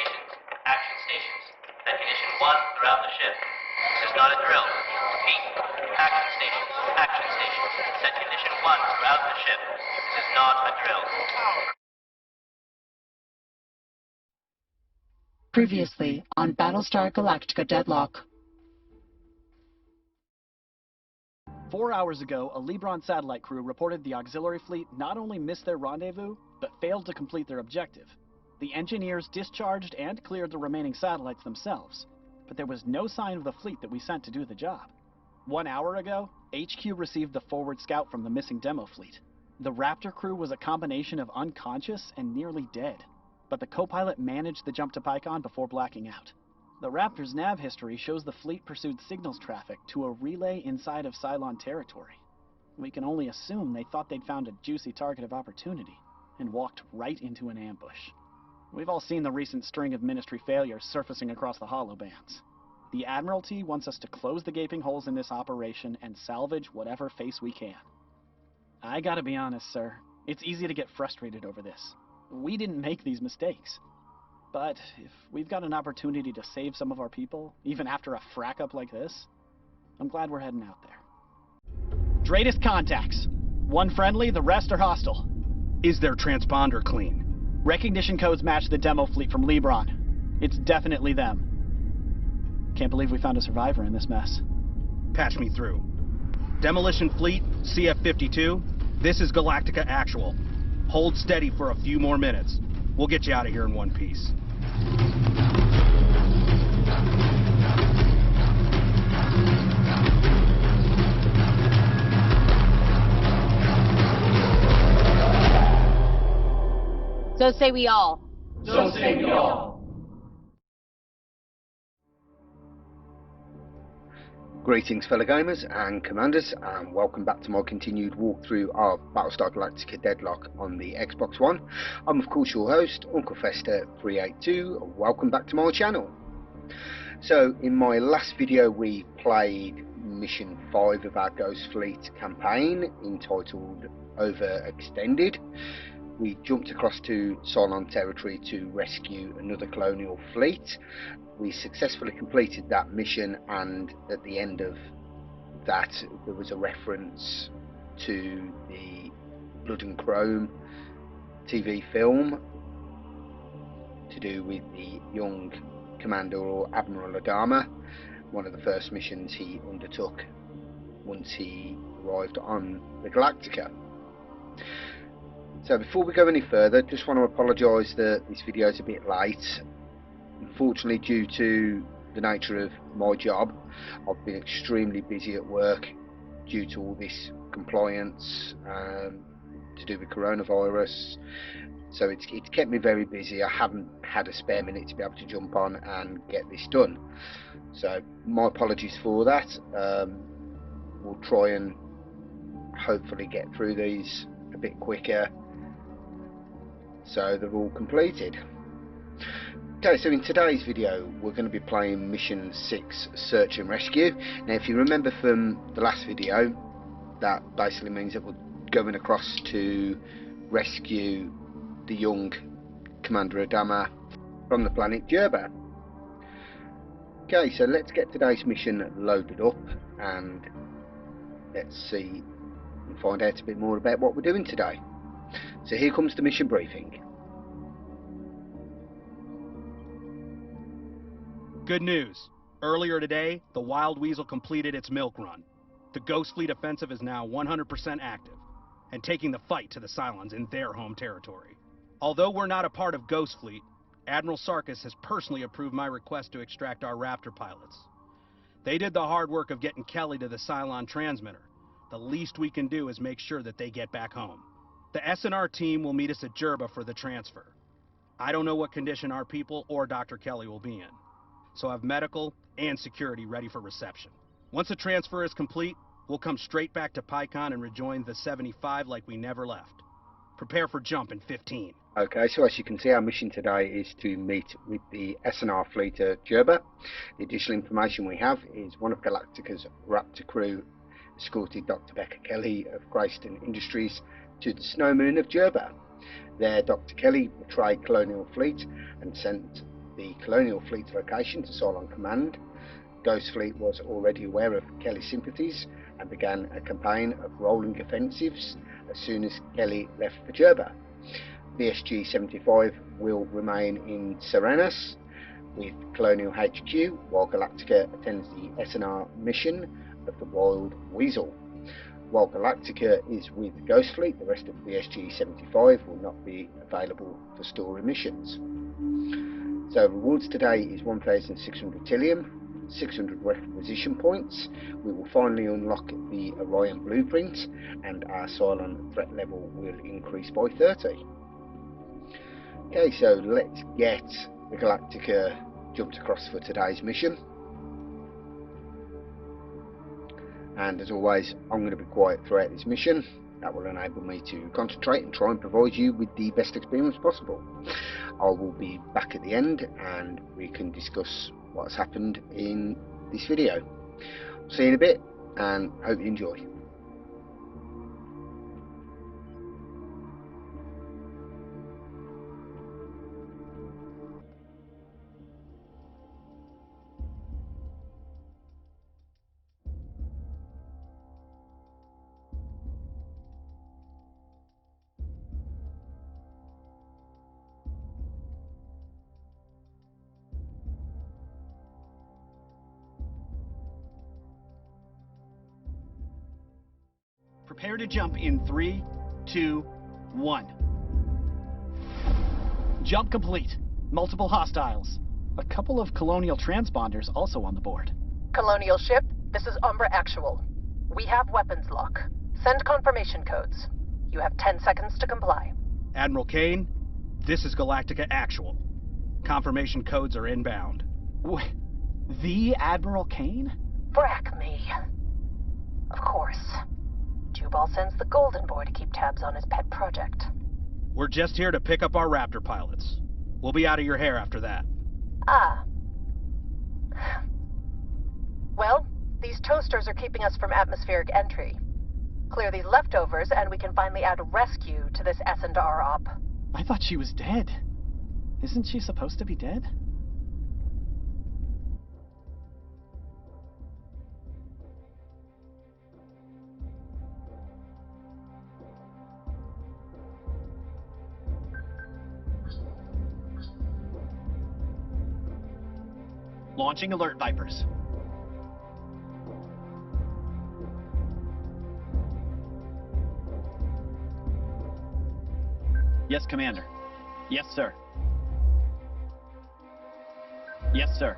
stations. Action stations. Set condition 1 throughout the ship. This is not a drill. Repeat. Action stations. Action stations. Set condition 1 throughout the ship. This is not a drill. Previously on Battlestar Galactica Deadlock. 4 hours ago, a Libron satellite crew reported the auxiliary fleet not only missed their rendezvous, but failed to complete their objective. The engineers discharged and cleared the remaining satellites themselves, but there was no sign of the fleet that we sent to do the job. 1 hour ago, HQ received the forward scout from the missing demo fleet. The Raptor crew was a combination of unconscious and nearly dead, but the co-pilot managed the jump to Pycon before blacking out. The Raptor's nav history shows the fleet pursued signals traffic to a relay inside of Cylon Territory. We can only assume they thought they'd found a juicy target of opportunity and walked right into an ambush. We've all seen the recent string of Ministry failures surfacing across the holobands. The Admiralty wants us to close the gaping holes in this operation and salvage whatever face we can. I gotta be honest, sir. It's easy to get frustrated over this. We didn't make these mistakes. But if we've got an opportunity to save some of our people, even after a frack-up like this, I'm glad we're heading out there. Straightest contacts. One friendly, the rest are hostile. Is their transponder clean? Recognition codes match the demo fleet from Libron. It's definitely them. Can't believe we found a survivor in this mess. Patch me through. Demolition Fleet, CF-52, this is Galactica Actual. Hold steady for a few more minutes. We'll get you out of here in one piece. So say we all. So say we all. Greetings fellow gamers and commanders, and welcome back to my continued walkthrough of Battlestar Galactica Deadlock on the Xbox One. I'm of course your host, Uncle Fester 382. Welcome back to my channel. So in my last video we played mission 5 of our Ghost Fleet campaign entitled Overextended. We jumped across to Cylon Territory to rescue another colonial fleet. We successfully completed that mission, and at the end of that there was a reference to the Blood and Chrome TV film to do with the young Commander or Admiral Adama, one of the first missions he undertook once he arrived on the Galactica. So before we go any further, just want to apologise that this video is a bit late. Unfortunately, due to the nature of my job, I've been extremely busy at work due to all this compliance to do with coronavirus. So it's kept me very busy. I haven't had a spare minute to be able to jump on and get this done. So my apologies for that. We'll try and hopefully get through these a bit quicker so they're all completed. Okay, so in today's video we're going to be playing mission 6, Search and Rescue. Now if you remember from the last video, that basically means that we're going across to rescue the young Commander Adama from the planet Djerba. Okay, so let's get today's mission loaded up and let's see and find out a bit more about what we're doing today. So here comes the mission briefing. Good news. Earlier today, the Wild Weasel completed its milk run. The Ghost Fleet offensive is now 100% active and taking the fight to the Cylons in their home territory. Although we're not a part of Ghost Fleet, Admiral Sarkis has personally approved my request to extract our Raptor pilots. They did the hard work of getting Kelly to the Cylon transmitter. The least we can do is make sure that they get back home. The S&R team will meet us at Djerba for the transfer. I don't know what condition our people or Dr. Kelly will be in, so I have medical and security ready for reception. Once the transfer is complete, we'll come straight back to Pycon and rejoin the 75 like we never left. Prepare for jump in 15. Okay, so as you can see, our mission today is to meet with the S&R fleet at Djerba. The additional information we have is one of Galactica's Raptor crew escorted Dr. Becca Kelly of Greyston Industries to the snow moon of Djerba. There, Dr. Kelly betrayed Colonial Fleet and sent the Colonial Fleet's location to Cylon Command. Ghost Fleet was already aware of Kelly's sympathies and began a campaign of rolling offensives as soon as Kelly left for Djerba. BSG 75 will remain in Serenus with Colonial HQ, while Galactica attends the SNR mission of the Wild Weasel. While Galactica is with Ghost Fleet, the rest of BSG 75 will not be available for story missions. So rewards today is 1,600 Tilium, 600 requisition points. We will finally unlock the Orion blueprint, and our Cylon threat level will increase by 30. Okay, so let's get the Galactica jumped across for today's mission. And as always, I'm going to be quiet throughout this mission. That will enable me to concentrate and try and provide you with the best experience possible. I will be back at the end and we can discuss what's happened in this video. See you in a bit and hope you enjoy. Prepare to jump in 3, 2, 1. Jump complete. Multiple hostiles. A couple of Colonial transponders also on the board. Colonial ship, this is Umbra Actual. We have weapons lock. Send confirmation codes. You have 10 seconds to comply. Admiral Kane, this is Galactica Actual. Confirmation codes are inbound. The Admiral Kane? Brack me. Of course. Jubal sends the Golden Boy to keep tabs on his pet project. We're just here to pick up our Raptor pilots. We'll be out of your hair after that. Ah. Well, these toasters are keeping us from atmospheric entry. Clear these leftovers and we can finally add a rescue to this S&R op. I thought she was dead. Isn't she supposed to be dead? Launching alert Vipers. Yes, Commander. Yes, sir. Yes, sir.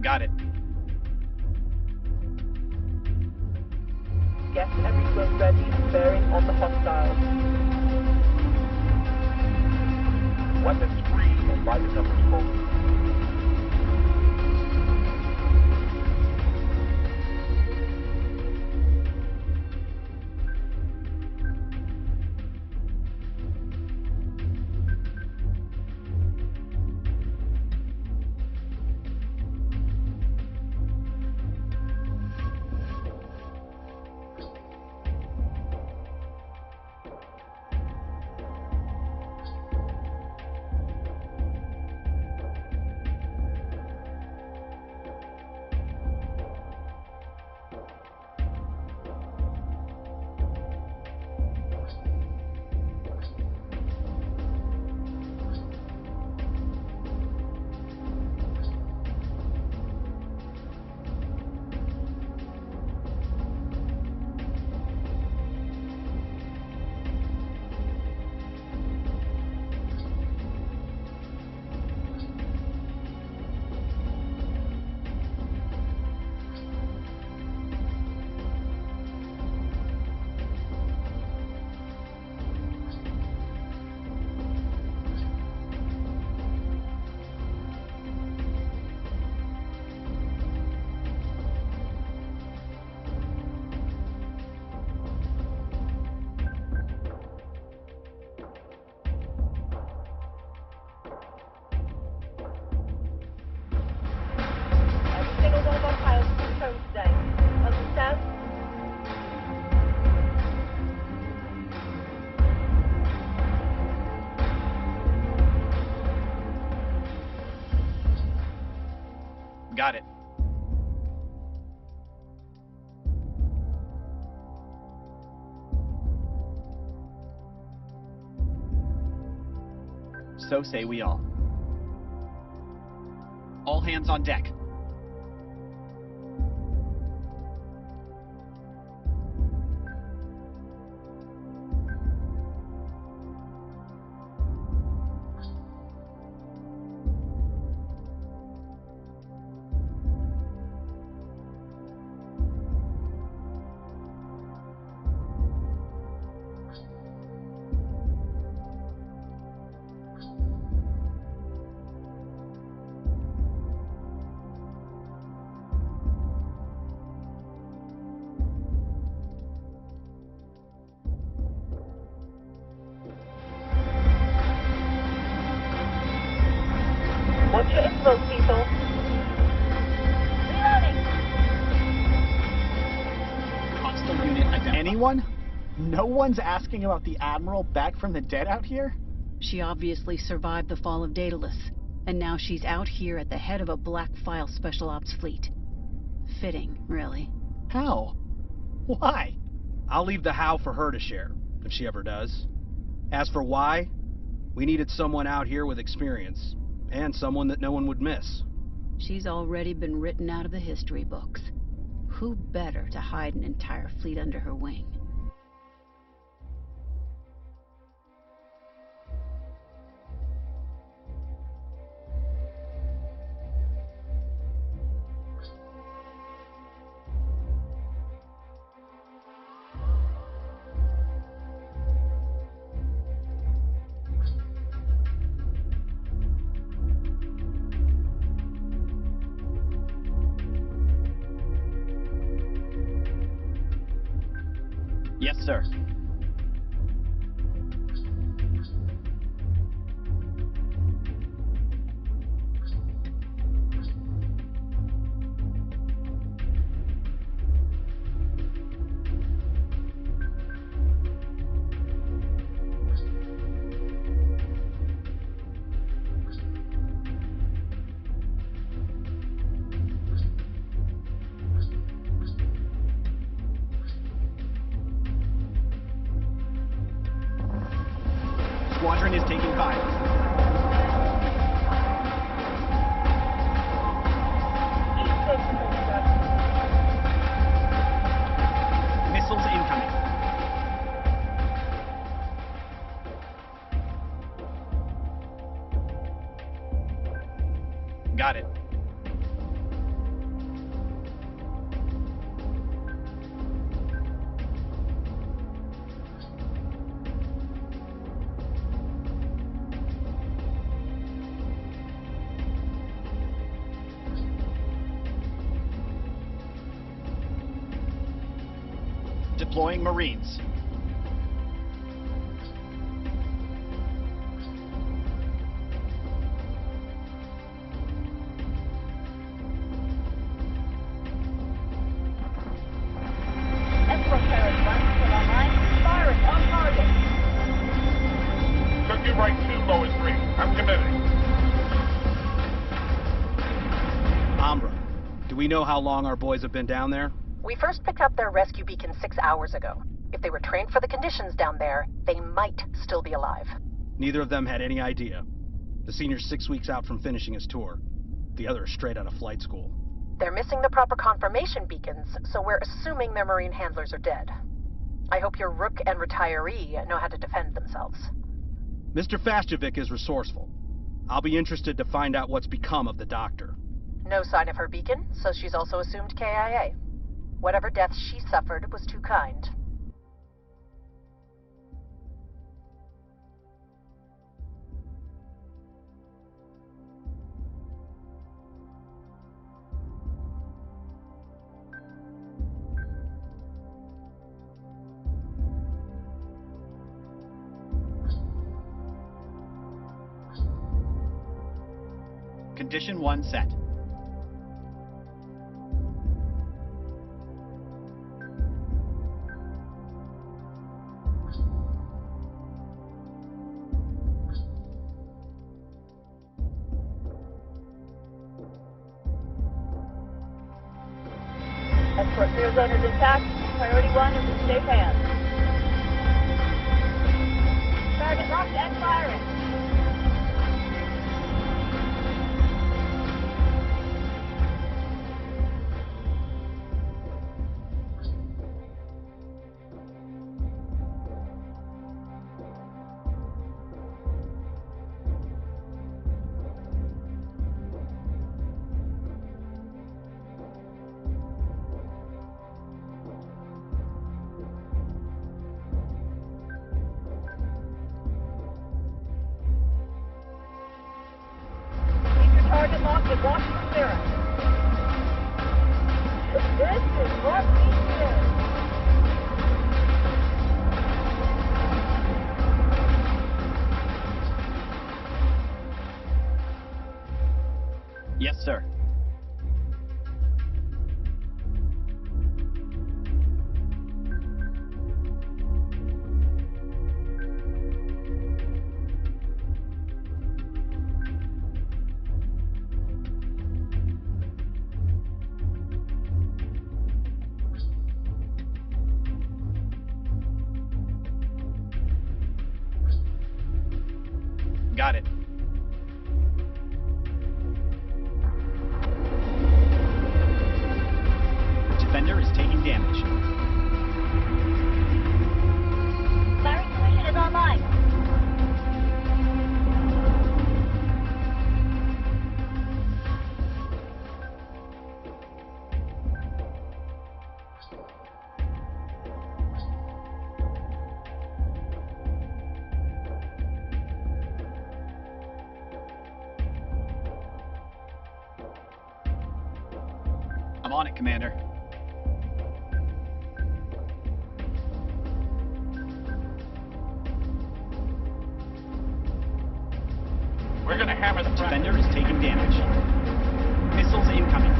Got it. Get everyone ready, bearing on the hostiles. Weapons free and private numbers full. So say we all. All hands on deck. What's your info, people? Reloading! Hostile unit identified. Anyone? No one's asking about the Admiral back from the dead out here? She obviously survived the fall of Daedalus, and now she's out here at the head of a Black File Special Ops fleet. Fitting, really. How? Why? I'll leave the how for her to share, if she ever does. As for why, we needed someone out here with experience, and someone that no one would miss. She's already been written out of the history books. Who better to hide an entire fleet under her wing? Yes, sir. Squadron is taking fire. Missiles incoming. Got it. Deploying Marines. Escort carrier 1 still online. Firing on target. Circuit right 2, lowest 3. I'm committed. Ambra, do we know how long our boys have been down there? We first picked up their rescue beacon 6 hours ago. If they were trained for the conditions down there, they might still be alive. Neither of them had any idea. The senior's 6 weeks out from finishing his tour. The other is straight out of flight school. They're missing the proper confirmation beacons, so we're assuming their marine handlers are dead. I hope your Rook and retiree know how to defend themselves. Mr. Fastjovic is resourceful. I'll be interested to find out what's become of the doctor. No sign of her beacon, so she's also assumed KIA. Whatever death she suffered was too kind. Condition 1 set. Escort clear zone is intact. Priority 1 is in safe hands. Target locked and firing. Watching clearance. This is what we do. Yes, sir. Got it. Defender is taking damage. Firing solution is online. I'm on it, Commander. We're gonna hammer the Defender is taking damage. Missiles incoming.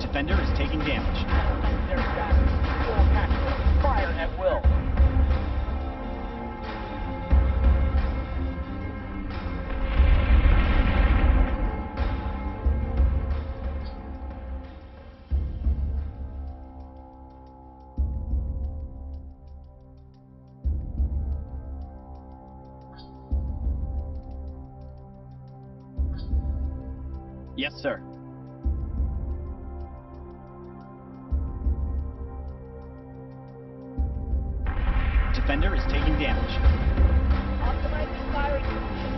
Defender is taking damage. There's that. Full tactical. Fire at will. Yes, sir. Defender is taking damage. Optimizing firing solution.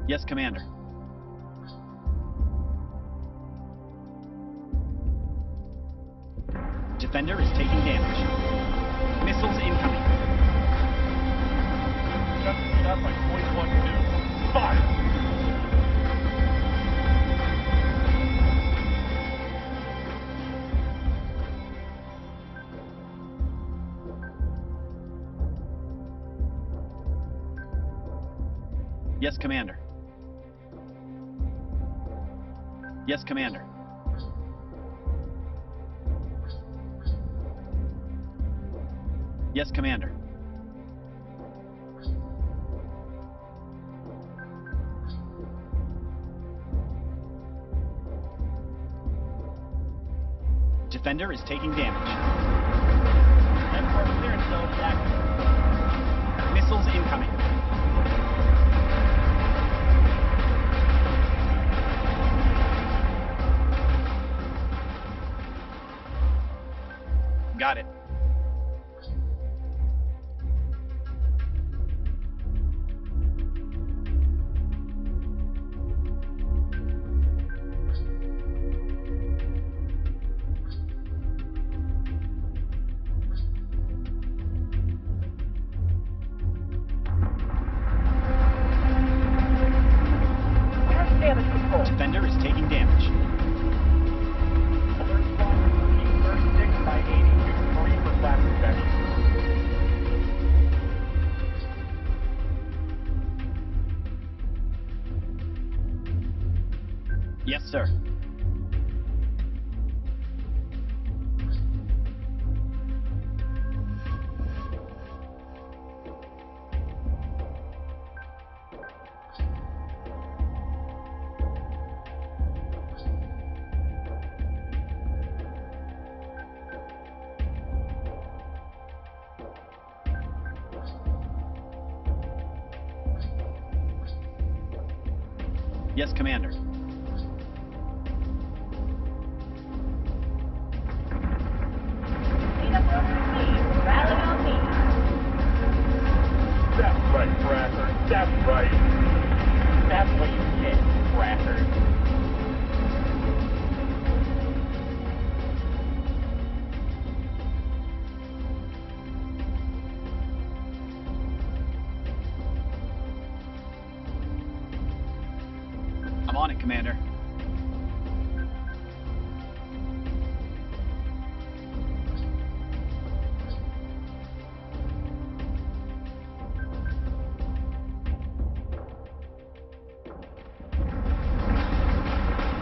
Yes, Commander. Defender is taking damage. Missiles incoming. Just it up like 41-2. Fire! Yes, Commander. Yes, Commander. Yes, Commander. Defender is taking damage. Export clearance zone is active. Missiles incoming. Got it. Where's damage control? Defender is taking damage. Alert squadron, keep 36 by 80 to 3 for blast protection. Yes, sir. Yes, Commander. Peanut butter and cheese. Rally on me. That's right, Cracker. That's right. That's what you get, Cracker. I'm on it, Commander.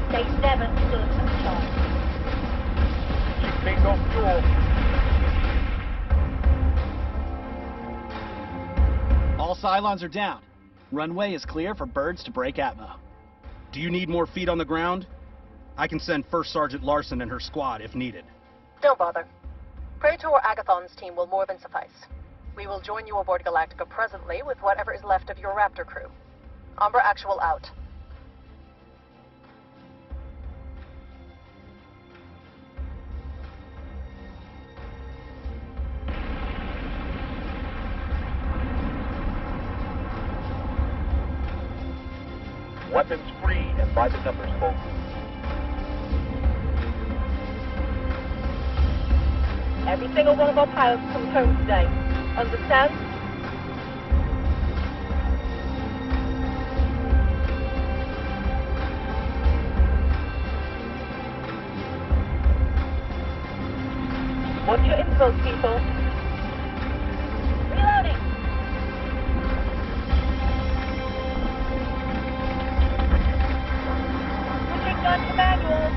They never stood a chance. Keep bingo fuel. All Cylons are down. Runway is clear for birds to break atmo. Do you need more feet on the ground? I can send First Sergeant Larson and her squad if needed. Don't bother. Praetor Agathon's team will more than suffice. We will join you aboard Galactica presently with whatever is left of your Raptor crew. Umbra Actual out. Weapons free and by the numbers, folks. Every single one of our pilots comes home today. Understand? What's your info, people? Reloading! Switching gun to manual.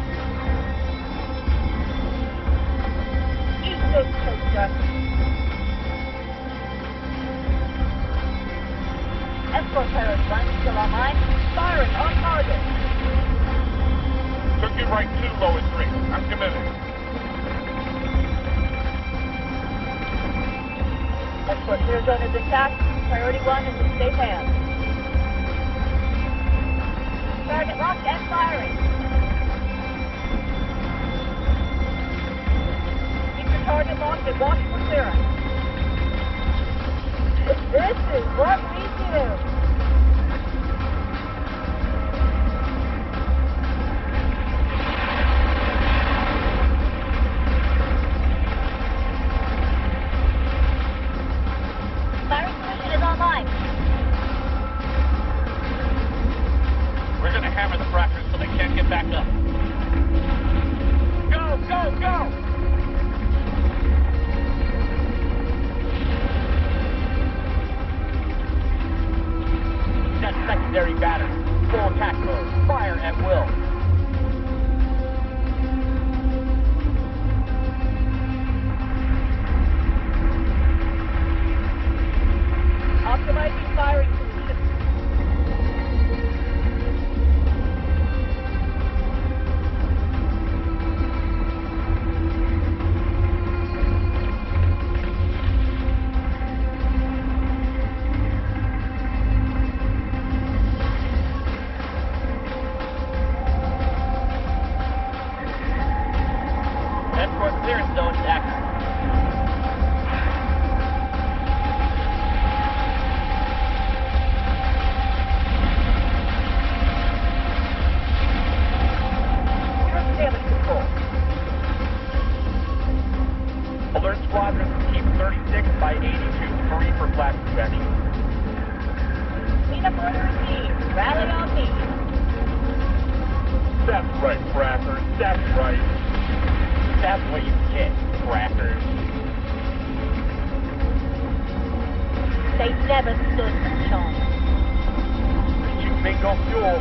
Eat this toaster. Escort turret 1 still online. Firing on target. Circuit right 2, low at 3. I'm committed. Escort clear zone is intact. Priority 1 is in safe hands. Target locked and firing. Keep your target locked and watch for clearance. This is what we do. Firing solution is online. We're gonna hammer the fractors so they can't get back up. Go, go, go! Set secondary battery. Full attack mode. Fire at will. Optimizing firing solution. Escort clearance zone is active. Zero damage control. Alert squadrons, keep 36 by 82 free for blast protection. Peanut butter and cheese. Rally on me. That's right, Crackers. That's right. That's what you get, Crackers. They never stood a chance. Keep bingo fuel.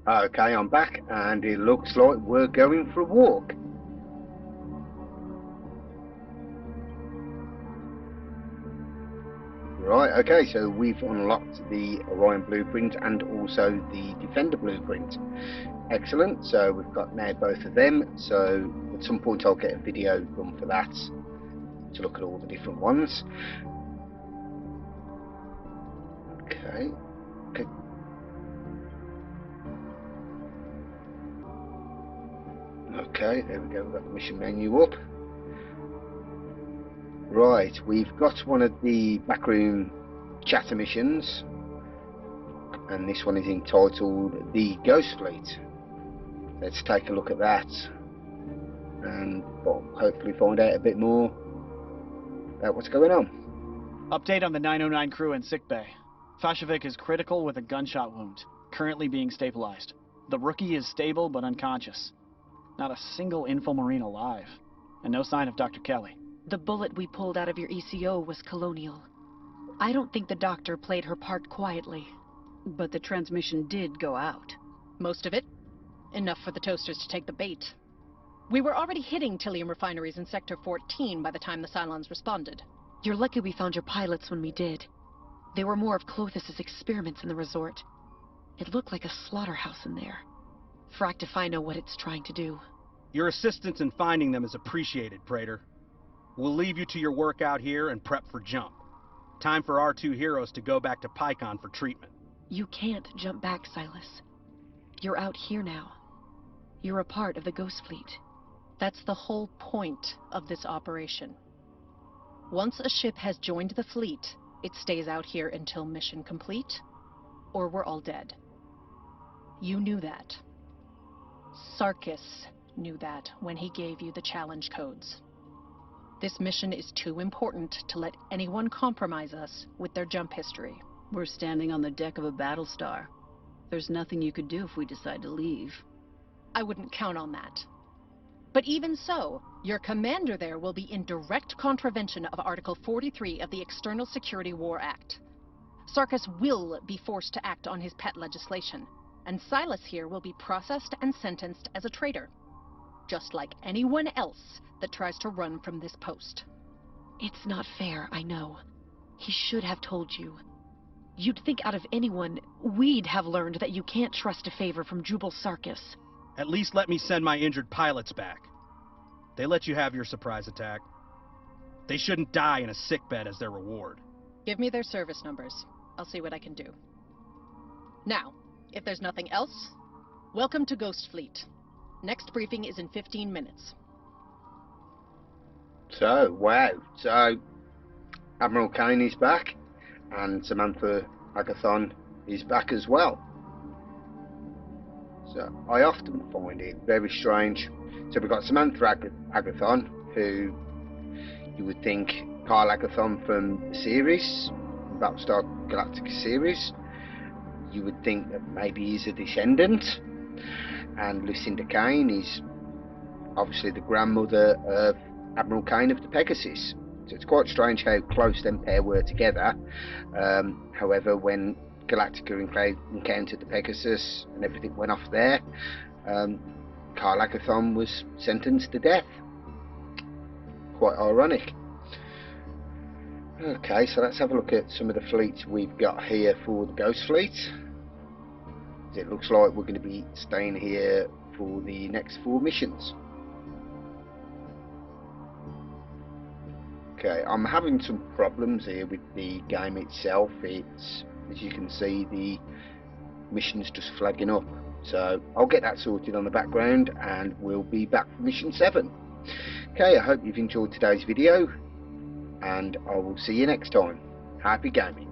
Okay, I'm back, and it looks like we're going for a walk. Right, okay, so we've unlocked the Orion blueprint and also the Defender blueprint. Excellent, so we've got now both of them, so at some point I'll get a video done for that, to look at all the different ones. Okay. Okay, there we go, we've got the mission menu up. Right, we've got one of the backroom chatter missions, and this one is entitled The Ghost Fleet. Let's take a look at that, and hopefully find out a bit more about what's going on. Update on the 909 crew in sickbay. Fashovic is critical with a gunshot wound, currently being stabilized. The rookie is stable but unconscious. Not a single Infomarine alive, and no sign of Dr. Kelly. The bullet we pulled out of your ECO was colonial. I don't think the doctor played her part quietly. But the transmission did go out. Most of it. Enough for the toasters to take the bait. We were already hitting Tillium refineries in Sector 14 by the time the Cylons responded. You're lucky we found your pilots when we did. They were more of Clothis' experiments in the resort. It looked like a slaughterhouse in there. Fracked if I know what it's trying to do. Your assistance in finding them is appreciated, Praetor. We'll leave you to your work out here and prep for jump. Time for our two heroes to go back to Pycon for treatment. You can't jump back, Silas. You're out here now. You're a part of the Ghost Fleet. That's the whole point of this operation. Once a ship has joined the fleet, it stays out here until mission complete, or we're all dead. You knew that. Sarkis knew that when he gave you the challenge codes. This mission is too important to let anyone compromise us with their jump history. We're standing on the deck of a Battlestar. There's nothing you could do if we decide to leave. I wouldn't count on that. But even so, your commander there will be in direct contravention of Article 43 of the External Security War Act. Sarkis will be forced to act on his pet legislation, and Silas here will be processed and sentenced as a traitor. Just like anyone else that tries to run from this post. It's not fair, I know. He should have told you. You'd think out of anyone, we'd have learned that you can't trust a favor from Jubal Sarkis. At least let me send my injured pilots back. They let you have your surprise attack. They shouldn't die in a sickbed as their reward. Give me their service numbers. I'll see what I can do. Now, if there's nothing else, welcome to Ghost Fleet. Next briefing is in 15 minutes. So, wow. So, Admiral Kane is back, and Samantha Agathon is back as well. So, I often find it very strange. So, we've got Samantha Agathon, who you would think Carl Agathon from the series, Battlestar Galactica series. You would think that maybe he's a descendant. And Lucinda Kane is obviously the grandmother of Admiral Kane of the Pegasus. So it's quite strange how close them pair were together. However, when Galactica encountered the Pegasus and everything went off there, Carl Agathon was sentenced to death. Quite ironic. Okay, so let's have a look at some of the fleets we've got here for the Ghost Fleet. It looks like we're going to be staying here for the next 4 missions. Okay, I'm having some problems here with the game itself. It's, as you can see, the mission's just flagging up. So I'll get that sorted on the background and we'll be back for mission 7. Okay, I hope you've enjoyed today's video and I will see you next time. Happy gaming.